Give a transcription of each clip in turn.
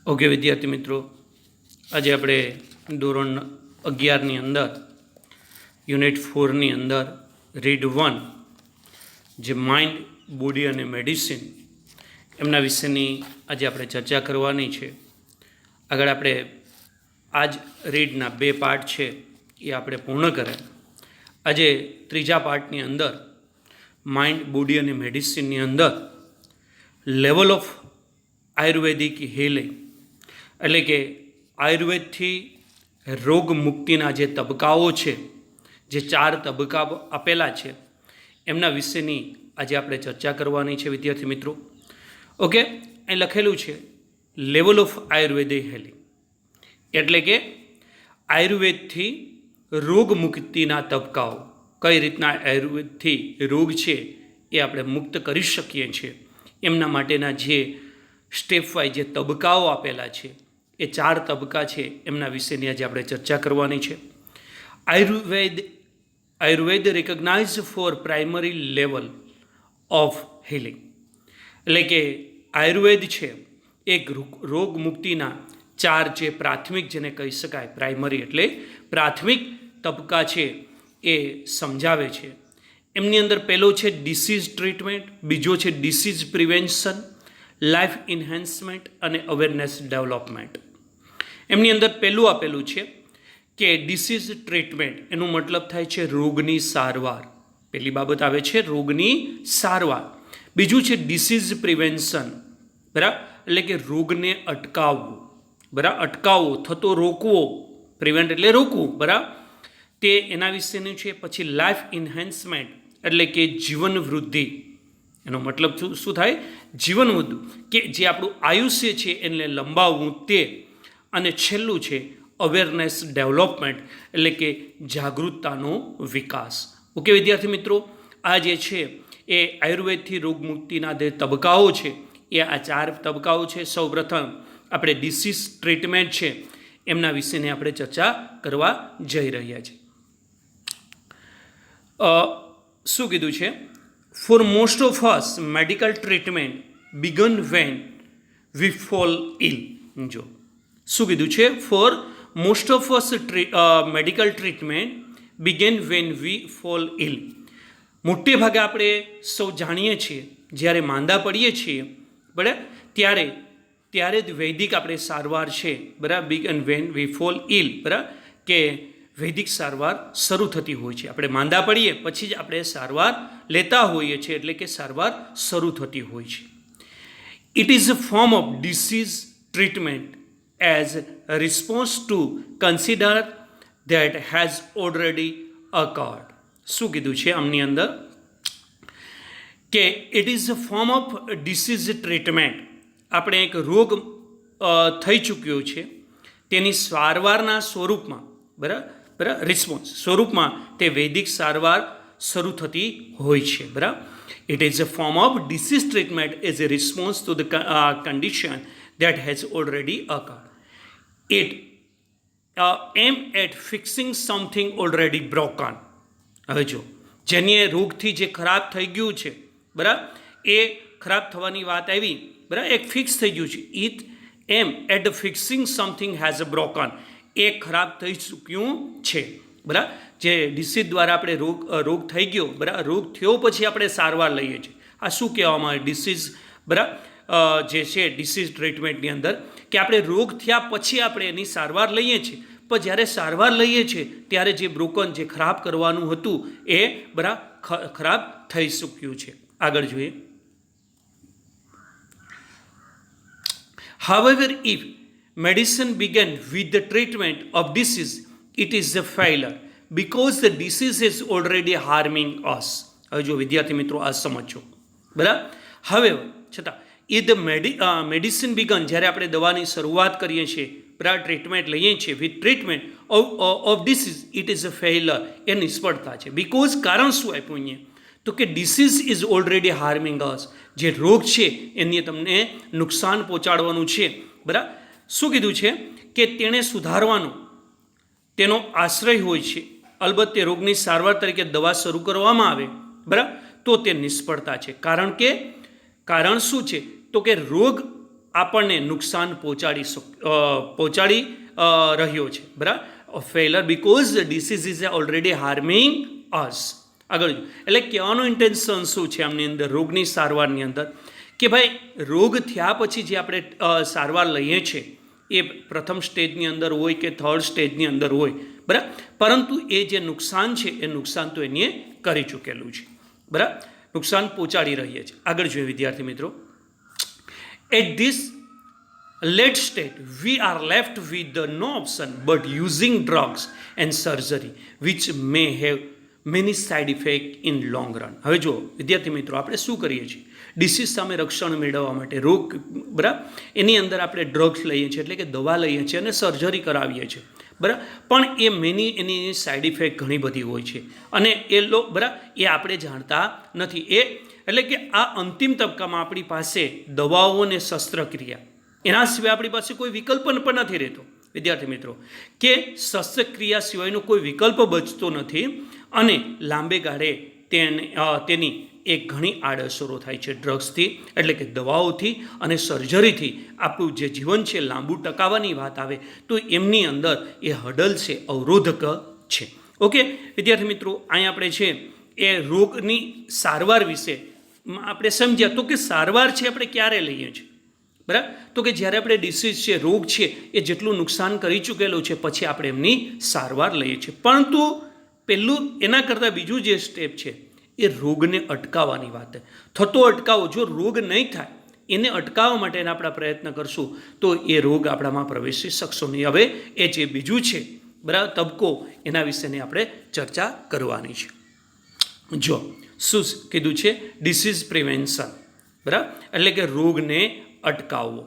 Okay વિદ્યાર્થી મિત્રો, આજે આપણે ધોરણ 11ની અંદર યુનિટ 4ની અંદર રીડ 1 જે માઇન્ડ, બોડી અને મેડિસિન એમના વિશેની આજે આપણે ચર્ચા કરવાની છે. આગળ આપણે આજ રીડના 2 પાર્ટ છે એ આપણે પૂર્ણ કરે. આજે ત્રીજા પાર્ટની અંદર માઇન્ડ, બોડી અને મેડિસિનની અંદર લેવલ ઓફ આયુર્વેદિક હીલિંગ એટલે કે આયુર્વેદથી રોગ મુક્તિના જે તબક્કાઓ છે, જે 4 તબક્કા આપેલા છે એમના વિશેની આજે આપણે ચર્ચા કરવાની છે વિદ્યાર્થી મિત્રો. ઓકે, અહીં લખેલું છે લેવલ ઓફ આયુર્વેદિક હીલિંગ એટલે કે આયુર્વેદથી રોગ મુક્તિના તબક્કાઓ, કઈ રીતના આયુર્વેદથી રોગ છે એ આપણે મુક્ત કરી શકીએ છીએ એમના માટેના જે સ્ટેપ વાઇઝ જે તબક્કાઓ આપેલા છે એ 4 તબક્કા છે એમના વિશેની આજે આપણે ચર્ચા કરવાની છે. Ayurveda recognize for primary level of healing એટલે કે આયુર્વેદ છે એક રોગ મુક્તિના 4 જે પ્રાથમિક, જેને કહી શકાય પ્રાઇમરી એટલે પ્રાથમિક તબક્કા છે એ સમજાવે છે. એમની અંદર પહેલો છે ડિસીઝ ટ્રીટમેન્ટ, બીજો છે ડિસીઝ પ્રિવેન્શન, લાઈફ ઇન્હેન્સમેન્ટ અને અવેરનેસ ડેવલપમેન્ટ. એમની અંદર પહેલું આપેલું છે કે ડિસીઝ ટ્રીટમેન્ટ, એનું મતલબ થાય છે રોગની સારવાર. પહેલી બાબત આવે છે રોગની સારવાર. બીજું છે ડિસીઝ પ્રિવેન્શન, બરાબર, એટલે કે રોગને અટકાવવું, બરાબર, અટકાવવો, થતો રોકવો, પ્રિવેન્ટ એટલે રોકવું, બરાબર, તે એના વિશેનું છે. પછી લાઈફ ઇન્હેન્સમેન્ટ એટલે કે જીવન વૃદ્ધિ, એનો મતલબ શું થાય? જીવન વૃદ્ધિ, કે જે આપણું આયુષ્ય છે એને લંબાવવું તે. અને છેલ્લું છે અવેરનેસ ડેવલપમેન્ટ એટલે કે જાગૃતતાનો વિકાસ. ઓકે વિદ્યાર્થી મિત્રો, આ જે છે એ આયુર્વેદથી રોગમુક્તિના જે તબક્કાઓ છે એ આ 4 તબક્કાઓ છે. સૌપ્રથમ આપણે ડિસીઝ ટ્રીટમેન્ટ છે એમના વિશેની આપણે ચર્ચા કરવા જઈ રહ્યા છીએ. શું કીધું છે? For most of us medical treatment begin when we fall ill. જો શું કીધું છે? For most of us medical treatment begin when we fall ill. મોટે ભાગે આપણે સૌ જાણીએ છીએ જ્યારે માંદા પડીએ છીએ, બરાબર, ત્યારે જ વૈદિક આપણે સારવાર છે, બરાબર, બિગન વેન વી ફોલ ઇલ, બરાબર, કે વૈદિક સારવાર શરૂ થતી હોય છે. આપણે માંદા પડીએ પછી જ આપણે સારવાર લેતા હોઈએ છીએ, એટલે કે સારવાર શરૂ થતી હોય છે. It is a form of disease treatment as a response to consider that has already અકર્ડ. શું કીધું છે આમની અંદર? કે it is a form of disease treatment, આપણે એક રોગ થઈ ચૂક્યો છે તેની સારવારના સ્વરૂપમાં, બરાબર, રિસ્પોન્સ સ્વરૂપમાં તે વૈદિક સારવાર શરૂ થતી હોય છે, બરાબર. It is a form of disease treatment as a response to the condition that has already occurred. It aim at fixing something already broken. હવે જો જેની રોગથી જે ખરાબ થઈ ગયું છે, બરાબર, એ ખરાબ થવાની વાત આવી, બરાબર, એક ફિક્સ થઈ ગયું છે. It aim at fixing something has a broken, એ ખરાબ થઈ ચૂક્યું છે, બરાબર. જે ડિસીઝ દ્વારા આપણે રોગ થઈ ગયો, બરાબર, રોગ થયો પછી આપણે સારવાર લઈએ છીએ. આ શું કહેવામાં આવે? ડિસીઝ, બરાબર, જે છે ડિસીઝ ટ્રીટમેન્ટની અંદર કે આપણે રોગ થયા પછી આપણે એની સારવાર લઈએ છીએ, પણ જ્યારે સારવાર લઈએ છીએ ત્યારે જે બ્રોકન, જે ખરાબ કરવાનું હતું એ બરાબર ખરાબ થઈ ચૂક્યું છે. આગળ જોઈએ. However, if medicine began with the treatment of disease, it is a failure because the disease is already harming us. હવે જો વિદ્યાર્થી મિત્રો આ સમજો, બરાબર. હવે છતાં એ ધ મેડિસિન બિગન, જ્યારે આપણે દવાની શરૂઆત કરીએ છીએ, બરાબર, ટ્રીટમેન્ટ લઈએ છીએ, with treatment of disease, it is a failure, એ નિષ્ફળતા છે. બિકોઝ કારણ શું આપ્યું અહીંયા? તો કે disease is already harming us, જે રોગ છે એની તમને નુકસાન પહોંચાડવાનું છે, બરાબર. શું કીધું છે? કે તેણે સુધારવાનું તેનો આશ્રય હોય છે. અલબત્ત તે રોગની સારવાર તરીકે દવા શરૂ કરવામાં આવે, બરાબર, તો તે નિષ્ફળતા છે. કારણ શું છે? તો કે રોગ આપણને નુકસાન પહોંચાડી રહ્યો છે, બરાબર. Failure because the disease is already harming us. આગળ એટલે કહેવાનો ઇન્ટેન્શન શું છે આમની અંદર, રોગની સારવારની અંદર, કે ભાઈ રોગ થયા પછી જે આપણે સારવાર લઈએ છીએ એ પ્રથમ સ્ટેજની અંદર હોય કે થર્ડ સ્ટેજની અંદર હોય, બરાબર, પરંતુ એ જે નુકસાન છે એ નુકસાન તો એને કરી ચૂકેલું છે, બરાબર, નુકસાન પહોંચાડી રહીએ છીએ. આગળ જોઈએ વિદ્યાર્થી મિત્રો. At this late state we are left with no option but using drugs and surgery which may have many side effects in long run. હવે જો વિદ્યાર્થી મિત્રો, આપણે શું કરીએ છીએ ડિસીઝ સામે રક્ષણ મેળવવા માટે, રોગ, બરાબર, એની અંદર આપણે ડ્રગ્સ લઈએ છીએ, એટલે કે દવા લઈએ છીએ અને સર્જરી કરાવીએ છીએ, બરાબર, પણ એની સાઈડ ઇફેક્ટ ઘણી બધી હોય છે અને બરાબર એ આપણે જાણતા નથી. એટલે કે આ અંતિમ તબક્કામાં આપણી પાસે દવાઓ અને શસ્ત્રક્રિયા, એના સિવાય આપણી પાસે કોઈ વિકલ્પ પણ નથી રહેતો વિદ્યાર્થી મિત્રો, કે શસ્ત્રક્રિયા સિવાયનો કોઈ વિકલ્પ બચતો નથી અને લાંબે ગાળે તેની એક ઘણી આડઅસરો થાય છે ડ્રગ્સથી, એટલે કે દવાઓથી અને સર્જરીથી. આપણું જે જીવન છે લાંબુ ટકાવવાની વાત આવે તો એમની અંદર એ હડલ છે, અવરોધક છે. ઓકે વિદ્યાર્થી મિત્રો, અહીં આપણે છે એ રોગની સારવાર વિશે આપણે સમજ્યા. તો કે સારવાર છે આપણે ક્યારે લઈએ છીએ, બરાબર, તો કે જ્યારે આપણે ડિસીઝ છે, રોગ છે એ જેટલું નુકસાન કરી ચૂકેલો છે પછી આપણે એમની સારવાર લઈએ છીએ. પરંતુ પહેલું એના કરતાં બીજું જે સ્ટેપ છે એ રોગને અટકાવવાની વાત. થતો અટકાવો, જો રોગ નહીં થાય એને અટકાવવા માટેના આપણા પ્રયત્ન કરશું તો એ રોગ આપણામાં પ્રવેશી શકશો નહીં. હવે એ જે બીજું છે, બરાબર, તબક્કો, એના વિશેની આપણે ચર્ચા કરવાની છે. જો શું કીધું છે, ડિસીઝ પ્રિવેન્શન, બરાબર, એટલે કે રોગને અટકાવવો.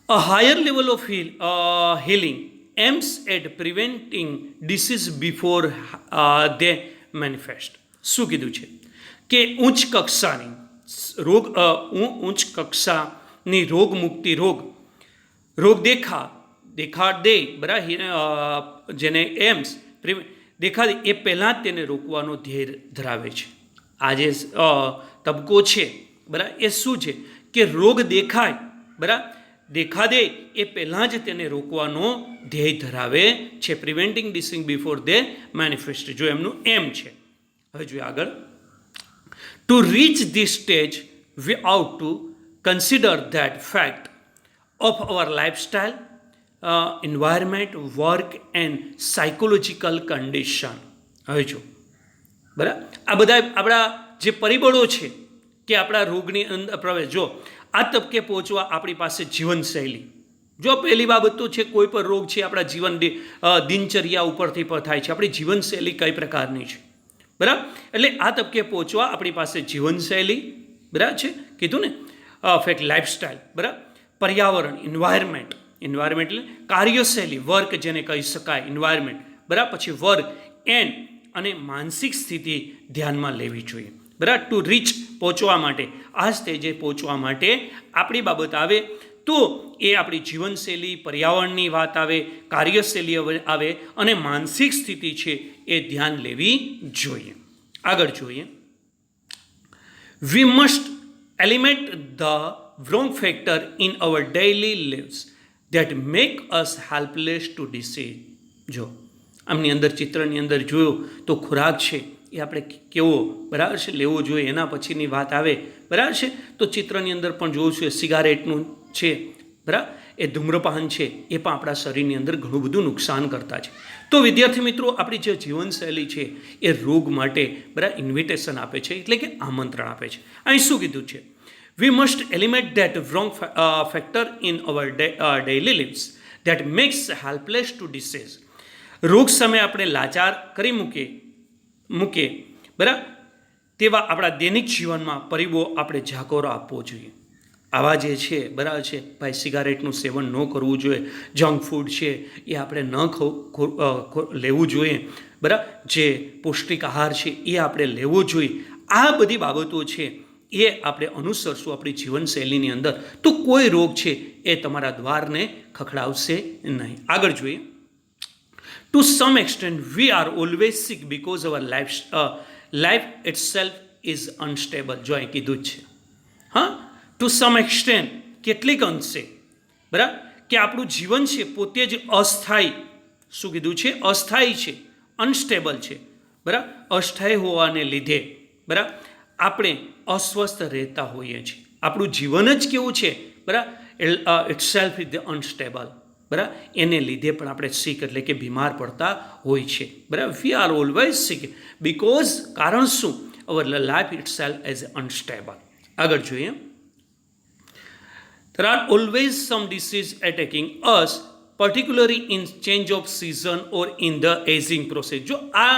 A higher level of healing aims at preventing disease before they manifest. શું કીધું છે કે ઉચ્ચ કક્ષાની રોગ મુક્તિ, રોગ દેખાડે, બરાબર, જેને એમ્સ દેખાડે એ પહેલાં જ તેને રોકવાનો ધ્યેય ધરાવે છે. આ જે તબક્કો છે, બરાબર, એ શું છે કે રોગ દેખાય, બરાબર, દેખાડે એ પહેલાં જ તેને રોકવાનો ધ્યેય ધરાવે છે. પ્રિવેન્ટિંગ ડિસીઝ બિફોર દે મેનિફેસ્ટ જો એમનું એમ છે. હવે જોઈએ આગળ. To reach this stage we ought to consider that fact of our lifestyle, environment, work and psychological condition. હવે જો, બરાબર, આ બધા આપણા જે પરિબળો છે કે આપણા રોગની અંદર પ્રવેશ. જો આ તબકે પહોંચવા આપણી પાસે જીવનશૈલી, જો પહેલી બાબત તો છે કોઈ પણ રોગ છે આપણા જીવન દિનચર્યા ઉપરથી પણ થાય છે. આપણી જીવનશૈલી કઈ પ્રકારની છે, બરાબર, એટલે આ તબકે પહોંચવા આપણી પાસે જીવનશૈલી, બરાબર છે, કીધું ને, ફેક્ટ, લાઈફસ્ટાઈલ, બરાબર, પર્યાવરણ, એન્વાયરમેન્ટ એટલે કાર્યશૈલી, વર્ક જેને કહી શકાય, એન્વાયરમેન્ટ, બરાબર, પછી વર્ક એન્ડ અને માનસિક સ્થિતિ ધ્યાનમાં લેવી જોઈએ, બરાબર. ટુ રીચ પહોંચવા માટે, આ સ્ટેજે પહોંચવા માટે આપણી બાબત આવે તો એ આપણી જીવનશૈલી, પર્યાવરણની વાત આવે, કાર્યશૈલી આવે અને માનસિક સ્થિતિ છે એ ધ્યાન લેવી જોઈએ. આગળ જોઈએ. We must eliminate the wrong factor in our daily lives that make us helpless to disease. જો આમની અંદર ચિત્રની અંદર જોયો તો ખોરાક છે એ આપણે કેવો, બરાબર છે, લેવો જોઈએ. એના પછીની વાત આવે, બરાબર છે, તો ચિત્રની અંદર પણ જોયું છે સિગારેટનું છે, બરાબર, એ ધૂમ્રપાન છે એ પણ આપણા શરીરની અંદર ઘણું બધું નુકસાન કરતા છે. તો વિદ્યાર્થી મિત્રો, આપણી જે જીવનશૈલી છે એ રોગ માટે, બરાબર, ઇન્વિટેશન આપે છે, એટલે કે આમંત્રણ આપે છે. અહીં શું કીધું છે? We must eliminate that wrong factor in our daily lives that makes helpless to disease. રોગ સામે આપણે લાચાર કરી મૂકે, બરાબર, તેવા આપણા દૈનિક જીવનમાં પરિબળો આપણે જાગોરો આપવો જોઈએ. આવા જે છે, બરાબર છે, ભાઈ સિગારેટનું સેવન ન કરવું જોઈએ, જંક ફૂડ છે એ આપણે ન લેવું જોઈએ, બરાબર, જે પૌષ્ટિક આહાર છે એ આપણે લેવો જોઈએ. આ બધી બાબતો છે એ આપણે અનુસરશું આપણી જીવનશૈલીની અંદર તો કોઈ રોગ છે એ તમારા દ્વારને ખખડાવશે નહીં. આગળ જોઈએ. To some extent we are always sick because our life itself is unstable. જો અહીં કીધું જ છે, હા, ટુ સમ એક્સટેન્ટ કેટલીક અંશે બરાબર કે આપણું જીવન છે પોતે જ અસ્થાયી, શું કીધું છે, અસ્થાયી છે, અનસ્ટેબલ છે બરાબર. અસ્થાયી હોવાને લીધે બરાબર આપણે અસ્વસ્થ રહેતા હોઈએ છીએ. આપણું જીવન જ કેવું છે બરાબર, it self is the unstable બરાબર. એને લીધે પણ આપણે સિક એટલે કે બીમાર પડતા હોય છે બરાબર. We are always sick because કારણ શું, our life itself is unstable. આગળ જોઈએ. There are always some disease attacking us, particularly in change of season or in the aging process. જો આ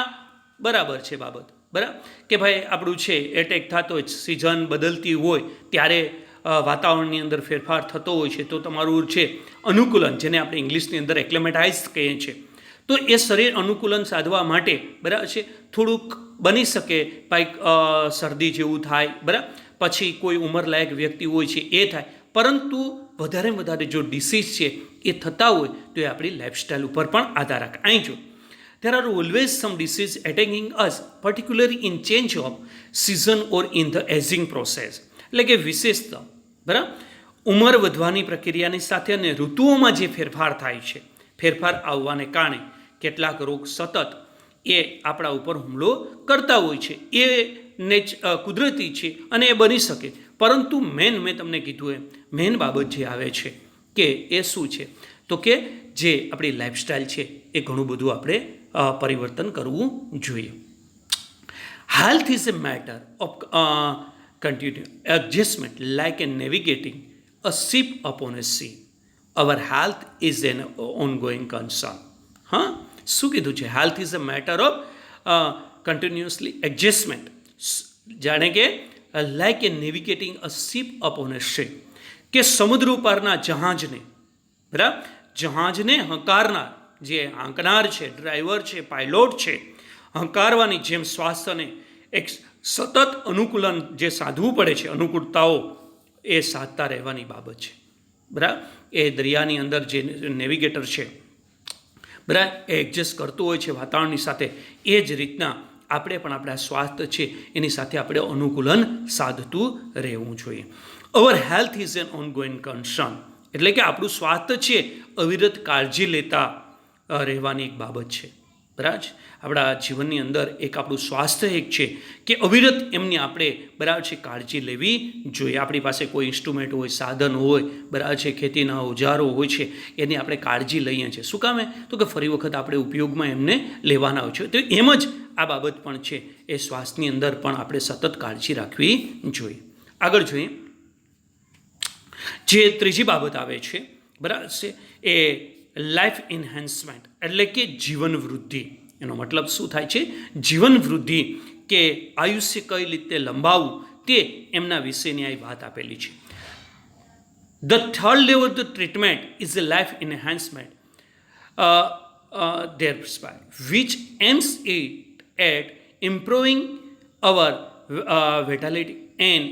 બરાબર છે બાબત બરાબર કે ભાઈ આપણું છે એટેક થતો હોય, સિઝન બદલતી હોય ત્યારે વાતાવરણની અંદર ફેરફાર થતો હોય છે, તો તમારું છે અનુકૂલન, જેને આપણે ઇંગ્લિશની અંદર એક્લેમેટાઇઝ કહીએ છીએ, તો એ શરીર અનુકૂલન સાધવા માટે બરાબર છે થોડુંક બની શકે ભાઈ શરદી જેવું થાય બરાબર, પછી કોઈ ઉંમરલાયક વ્યક્તિ હોય છે એ થાય, પરંતુ વધારે જો ડિસીઝ છે એ થતા હોય તો એ આપણી લાઈફસ્ટાઈલ ઉપર પણ આધાર રાખે. અહીં જો there are always some disease attacking us, particularly in change of season or in the aging process. એટલે કે વિશેષતા બરાબર ઉંમર વધવાની પ્રક્રિયાની સાથે અને ઋતુઓમાં જે ફેરફાર થાય છે, ફેરફાર આવવાને કારણે કેટલાક રોગ સતત એ આપણા ઉપર હુમલો કરતા હોય છે. એ કુદરતી છે અને એ બની શકે, પરંતુ મેન મેં તમને કીધું એમ મેન બાબત જે આવે છે કે એ શું છે, તો કે જે આપણી લાઈફસ્ટાઈલ છે એ ઘણું બધું આપણે પરિવર્તન કરવું જોઈએ. Health is A matter of continue adjustment like A navigating a ship upon A C. Hour health is an ongoing concern. હા, શું કીધું છે? Health is a matter of continuously adjustment, જાણે કે like A navigating a ship upon A ship, કે સમુદ્ર ઉપરના જહાજને બરાબર, જહાજને હંકારનાર જે હાંકનાર છે, ડ્રાઈવર છે, પાયલોટ છે, હંકારવાની જેમ સ્વાસ્થ્યને એક સતત અનુકૂલન જે સાધવું પડે છે, અનુકૂળતાઓ એ સાધતા રહેવાની બાબત છે બરાબર. એ દરિયાની અંદર જે નેવિગેટર છે બરાબર એ એડજસ્ટ કરતું હોય છે વાતાવરણની સાથે, એ જ રીતના આપણે પણ આપણા સ્વાસ્થ્ય છે એની સાથે આપણે અનુકૂલન સાધતું રહેવું જોઈએ. અવર health is an ongoing concern, એટલે કે આપણું સ્વાસ્થ્ય છે અવિરત કાળજી લેતા રહેવાની એક બાબત છે બરાબર. આપણા જીવનની અંદર એક આપણું સ્વાસ્થ્ય એક છે કે અવિરત એમની આપણે બરાબર છે કાળજી લેવી જોઈએ. આપણી પાસે કોઈ ઇન્સ્ટ્રુમેન્ટ હોય, સાધન હોય બરાબર છે, ખેતીના ઓજારો હોય છે, એની આપણે કાળજી લઈએ છીએ. શું કામે? તો કે ફરી વખત આપણે ઉપયોગમાં એમને લેવાના હોય છે. તો એમ જ આ બાબત પણ છે, એ શ્વાસની અંદર પણ આપણે સતત કાળજી રાખવી જોઈએ. આગળ જોઈએ, જે ત્રીજી બાબત આવે છે બરાબર છે એ લાઈફ એન્હાન્સમેન્ટ, એટલે કે જીવન વૃદ્ધિ. એનો મતલબ શું થાય છે? જીવન વૃદ્ધિ, કે આયુષ્ય કઈ રીતે લંબાવવું તે એમના વિશેની આ વાત આપેલી છે. The third level of the treatment is a life enhancement their prescribed, which aims at improving our vitality and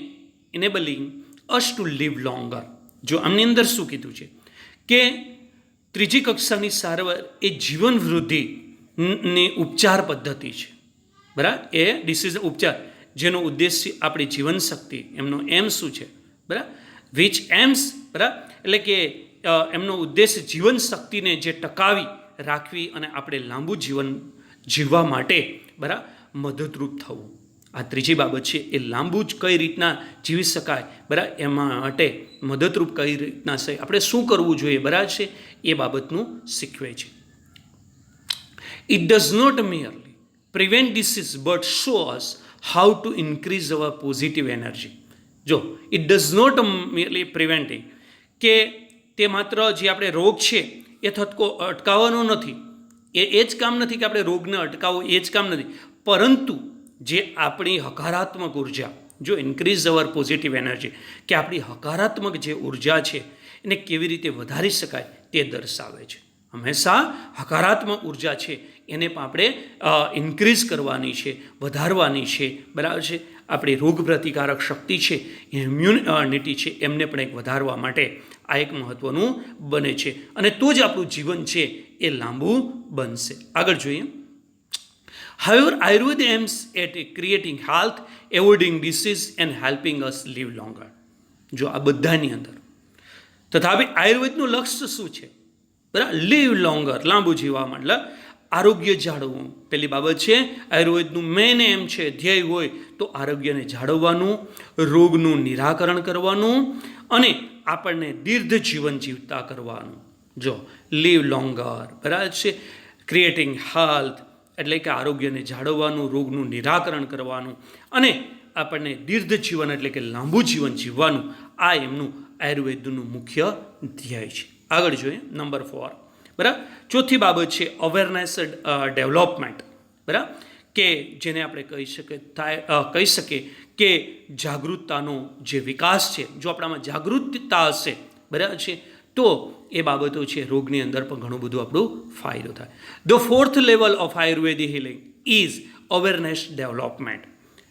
enabling us to live longer. જો આમની અંદર શું કીધું છે કે ત્રીજી કક્ષાની સારવાર એ જીવન વૃદ્ધિની ઉપચાર પદ્ધતિ છે બરાબર. એ ડિસીઝ ઉપચાર જેનો ઉદ્દેશ્ય આપણી જીવન શક્તિ, એમનો એમ શું છે બરાબર, વિચ એમ્સ બરાબર, એટલે કે એમનો ઉદ્દેશ્ય જીવન શક્તિને જે ટકાવી રાખવી અને આપણે લાંબુ જીવન જીવવા માટે બરાબર મદદરૂપ થવું. આ ત્રીજી બાબત છે, એ લાંબુ જ કઈ રીતના જીવી શકાય બરાબર, એમાં માટે મદદરૂપ કઈ રીતના છે, આપણે શું કરવું જોઈએ બરાબર છે, એ બાબતનું શીખવે છે. It does not merely prevent disease but show us how to increase our positive energy. જો it does not merely preventing, કે તે માત્ર જે આપણે રોગ છે એ અટકાવવાનો નથી, એ જ કામ નથી કે આપણે રોગને અટકાવવો, એ જ કામ નથી, પરંતુ જે આપણી હકારાત્મક ઉર્જા, જો ઇન્ક્રીઝ અવર પોઝિટિવ એનર્જી, કે આપણી હકારાત્મક જે ઉર્જા છે એને કેવી રીતે વધારી શકાય તે દર્શાવે છે. હંમેશા હકારાત્મક ઉર્જા છે એને પણ આપણે ઇન્ક્રીઝ કરવાની છે, વધારવાની છે બરાબર છે. આપણી રોગ પ્રતિકારક શક્તિ છે, ઇમ્યુનિટી છે, એમને પણ એક વધારવા માટે આ એક મહત્વનું બને છે, અને તો જ આપણું જીવન છે એ લાંબુ બનશે. આગળ જોઈએ. However, Ayurveda aims at creating health, avoiding disease and helping us live longer. જો આ બધાની અંદર તથા આયુર્વેદનું લક્ષ્ય શું છે? બરાબર, લીવ લોંગર, લાંબુ જીવવા મતલબ આરોગ્ય જાળવવું. પેલી બાબત છે આયુર્વેદનું મેન એમ છે, ધ્યેય હોય તો આરોગ્યને જાળવવાનું, રોગનું નિરાકરણ કરવાનું અને આપણને દીર્ઘ જીવન જીવતા કરવાનું. જો લીવ લોંગર, બરાબર છે, ક્રિએટિંગ હેલ્થ એટલે કે આરોગ્યને જાળવવાનું, રોગનું નિરાકરણ કરવાનું અને આપણને દીર્ઘ જીવન એટલે કે લાંબુ જીવન જીવવાનું, આ એમનું આયુર્વેદનું મુખ્ય ધ્યેય છે. આગળ જોઈએ નંબર 4. બરાબર, ચોથી બાબત છે અવેરનેસ ડેવલપમેન્ટ. બરાબર, કે જેને આપણે કહી શકીએ કે જાગૃતતાનો જે વિકાસ છે. જો આપણામાં જાગૃતતા હશે, બરાબર છે, તો એ બાબતો છે રોગની અંદર પણ ઘણું બધું આપણું ફાયદો થાય. The 4th level of Ayurvedic healing is awareness development.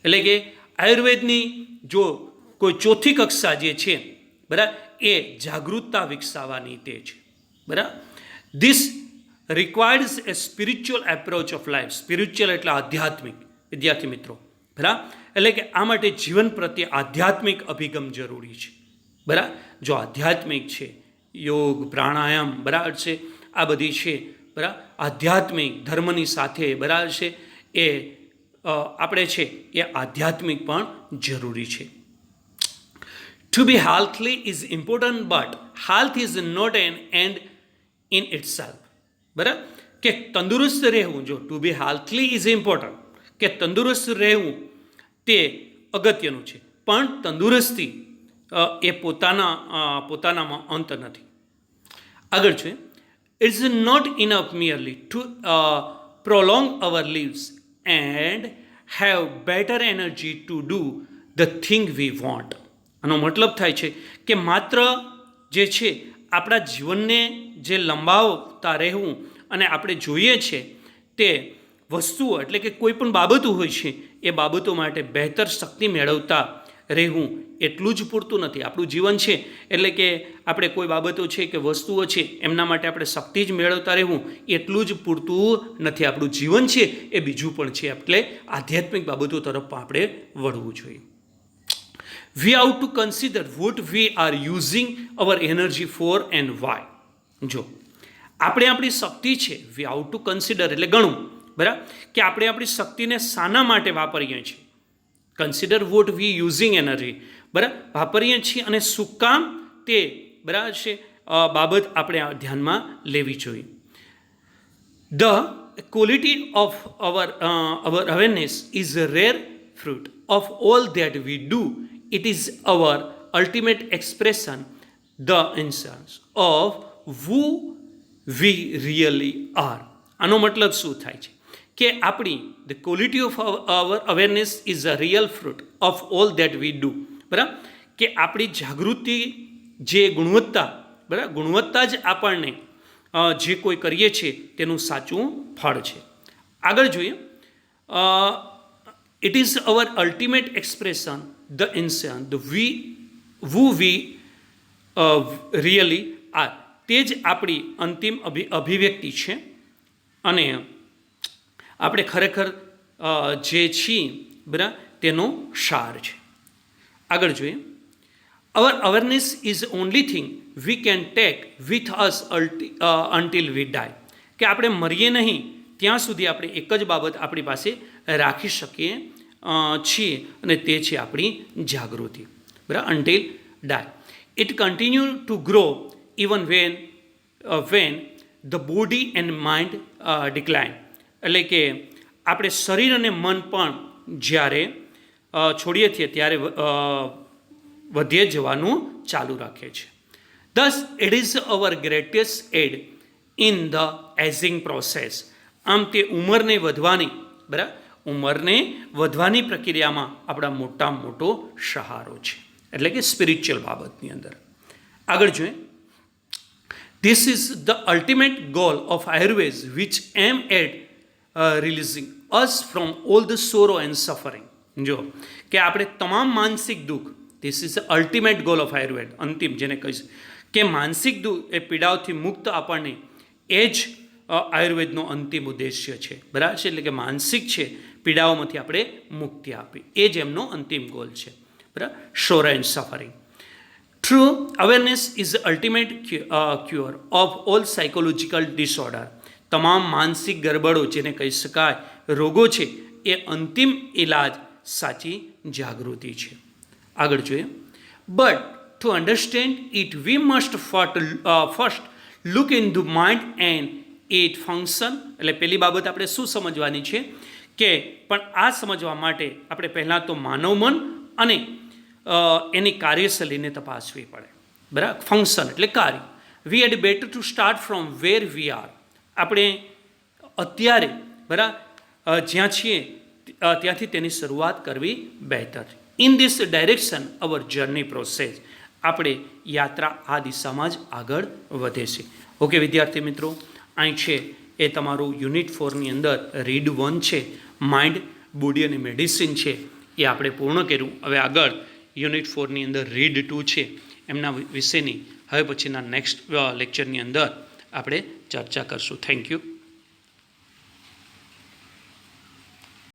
એટલે કે આયુર્વેદની જો કોઈ ચોથી કક્ષા જે છે, બરાબર, એ જાગૃતતા વિકસાવવાની તે છે. બરાબર, this requires A spiritual approach of life. Spiritual એટલે આધ્યાત્મિક, વિદ્યાર્થી મિત્રો. બરાબર, એટલે કે આ માટે જીવન પ્રત્યે આધ્યાત્મિક અભિગમ જરૂરી છે. બરાબર, જો આધ્યાત્મિક છે, યોગ, પ્રાણાયામ, બરાબર છે, આ બધી છે, બરાબર, આધ્યાત્મિક ધર્મની સાથે, બરાબર છે, એ આપણે છે એ આધ્યાત્મિક પણ જરૂરી છે. To be healthy is important, but health is not an end in itself. બરાબર, કે તંદુરસ્ત રહેવું, જો to be healthy is important, કે તંદુરસ્ત રહેવું તે અગત્યનું છે, પણ તંદુરસ્તી એ પોતાનામાં અંત નથી. આગળ છે, it's not enough merely to prolong our lives and have better energy to do the thing we want. આનો મતલબ થાય છે કે માત્ર જે છે આપણા જીવનને જે લંબાવતા રહેવું અને આપણે જોઈએ છે તે વસ્તુઓ એટલે કે કોઈ પણ બાબતો હોય છે એ બાબતો માટે બહેતર શક્તિ મેળવતા રહેવું એટલું જ પૂરતું નથી. આપણું જીવન છે એટલે કે આપણે કોઈ બાબતો છે કે વસ્તુઓ છે એમના માટે આપણે શક્તિ જ મેળવતા રહેવું એટલું જ પૂરતું નથી. આપણું જીવન છે એ બીજું પણ છે, એટલે આધ્યાત્મિક બાબતો તરફ પણ આપણે વળવું જોઈએ. We have to consider what we are using our energy for and why. જો આપણે આપણી શક્તિ છે, we have to consider એટલે ગણવું, બરાબર, કે આપણે આપણી શક્તિને શાના માટે વાપરીએ છીએ. Consider what we using energy, બરાબર, વાપરીએ છીએ અને શું કામ તે, બરાબર છે, બાબત આપણે ધ્યાનમાં લેવી જોઈએ. The quality of our awareness is a rare fruit of all that we do. It is our ultimate expression, the essence of who we really are. આનો મતલબ શું થાય છે કે આપણી the quality of our awareness is a real fruit of all that we do. બરાબર, કે આપણી જાગૃતિ જે ગુણવત્તા, બરાબર, ગુણવત્તા જ આપણને જે કોઈ કરીએ છીએ તેનું સાચું ફળ છે. આગળ જોઈએ, it is our ultimate expression, the insane, the who we really are. તે જ આપણી અંતિમ અભિવ્યક્તિ છે અને આપણે ખરેખર જે છીએ, બરાબર, તેનો સાર છે. આગળ જોઈએ, our awareness is only thing we can take with us until we die. કે આપણે મરીએ નહીં ત્યાં સુધી આપણે એક જ બાબત આપણી પાસે રાખી શકીએ છીએ અને તે છે આપણી જાગૃતિ. બરાબર, until die. It continue to grow even when the body and mind decline. એટલે કે આપણે શરીર અને મન પણ જ્યારે છોડીએ છીએ ત્યારે વધે જવાનું ચાલુ રાખે છે. Thus it is our greatest aid in the aging process. આમ તે ઉંમરને વધવાની, બરાબર, ઉંમરને વધવાની પ્રક્રિયામાં આપણા મોટામાં મોટો સહારો છે, એટલે કે સ્પિરિચ્યુઅલ બાબતની અંદર. આગળ જોઈએ, this is the ultimate goal of Ayurveda which aim at releasing us from all the sorrow and suffering. જો કે આપણે તમામ માનસિક દુઃખ, this is the ultimate goal of Ayurveda, અંતિમ જેને કહીશ કે માનસિક દુઃખ એ પીડાઓથી મુક્ત આપણને, એ જ આયુર્વેદનો અંતિમ ઉદ્દેશ્ય છે. બરાબર છે, એટલે કે માનસિક છે પીડાઓમાંથી આપણે મુક્તિ આપી, એ જ એમનો અંતિમ ગોલ છે. બરાબર, sorrow and suffering. True awareness is the ultimate cure of all psychological disorder. તમામ માનસિક ગરબડો જેને કહી શકાય રોગો છે એ અંતિમ ઇલાજ સાચી જાગૃતિ છે. આગળ જોઈએ. But to understand it we must first look in the mind and it function. એટલે પહેલી બાબત આપણે શું સમજવાની છે કે પણ આ સમજવા માટે આપણે પહેલાં તો માનવ મન અને એની કાર્યશૈલીને તપાસવી પડે. બરાબર. ફંક્શન એટલે કાર્ય. We had better to start from where we are. આપણે અત્યારે બરાબર જ્યાં છીએ ત્યાંથી તેની શરૂઆત કરવી બહેતર. In this direction our journey process. આપણે યાત્રા આ દિશામાં જ આગળ વધે છે. ઓકે વિદ્યાર્થી મિત્રો, અહીં છે એ તમારું યુનિટ 4ની અંદર રીડ 1 છે, માઇન્ડ, બોડી અને મેડિસિન છે એ આપણે પૂર્ણ કર્યું. હવે આગળ યુનિટ 4ની અંદર રીડ 2 છે એમના વિશેની હવે પછીના નેક્સ્ટ લેક્ચરની અંદર આપણે ચર્ચા કરશું. Thank you.